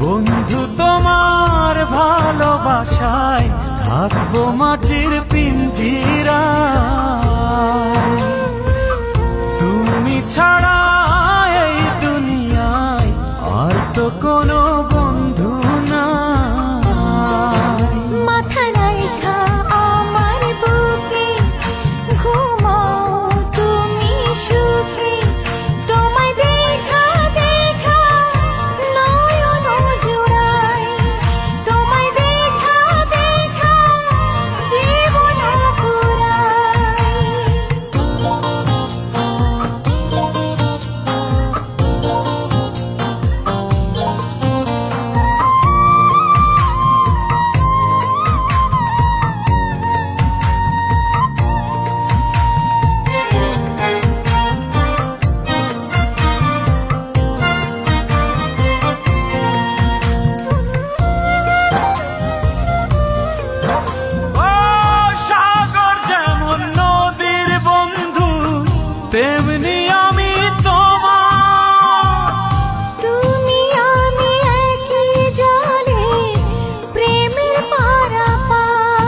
বন্ধু তোমার ভালোবাসায় থাকবো মাটির পিঞ্জিরায়। তুমি ছাড়া এই দুনিয়ায় আর তো কোনো বন্ধু নাই। মাথা রাইখা আমার বুকে ঘুমাও তুমি সুখে, তোমায় দেখা দেখা নয়ন জুড়াই, তোমায় দেখা দেখা জীবন পুরাই। তেমনি আমি তোমার, তুমি আমি একই জলে প্রেমের পারাপার।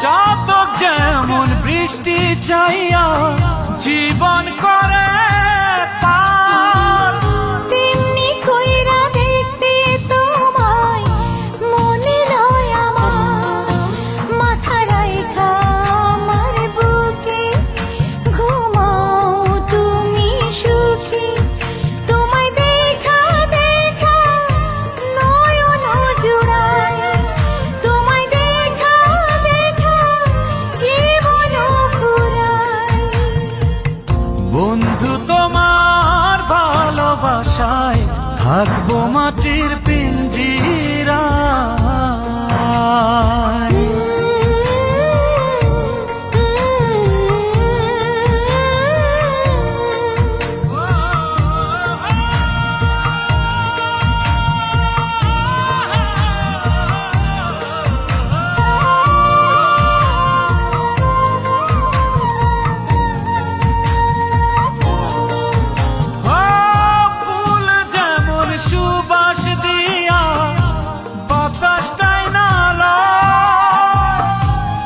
চাতক যেমন বৃষ্টি চাইয়া জীবন করে পার, তেমনি কইরা দেখতে তোমায় মনে লয় আমার। মাথা রাইখা আমার বুকে ঘুমাও তুমি সুখী, তোমায় দেখা দেখা নয়ন জুড়াই, তোমায় দেখা দেখা জীবন পুরাই। বন্ধু তোমার ভালোবাসায় থাকবো মাটির পিঞ্জিরায়। ফুল যেমন সুবাস দিয়া বাতাসটাই নালা,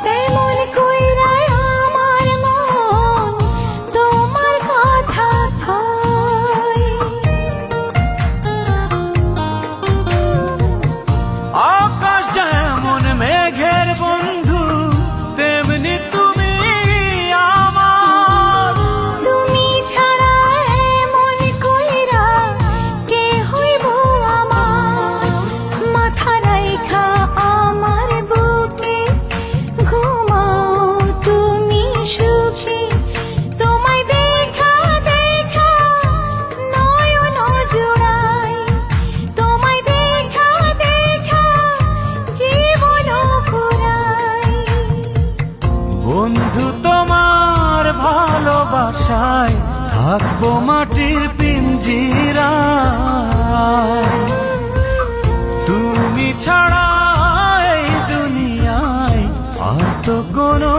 তেমন কইরা আমার মন তোমার কথা কয়। আকাশ যেমন মেঘের বন্ধু তেমনি তুমি আমার। তুমি ছাড়া এমন কইরা কে হইব আমার। মাথা রাইখা আমার বুকে ঘুমাও তুমি সুখী, তোমায় দেখা দেখা নয়ন জুড়াই, তোমায় দেখা দেখা জীবন পুরাই। বন্ধু তোমার ভালোবাসায় থাকবো মাটির পিঞ্জিরায়। তুমি ছাড়া এই দুনিয়ায় আর তো কোনো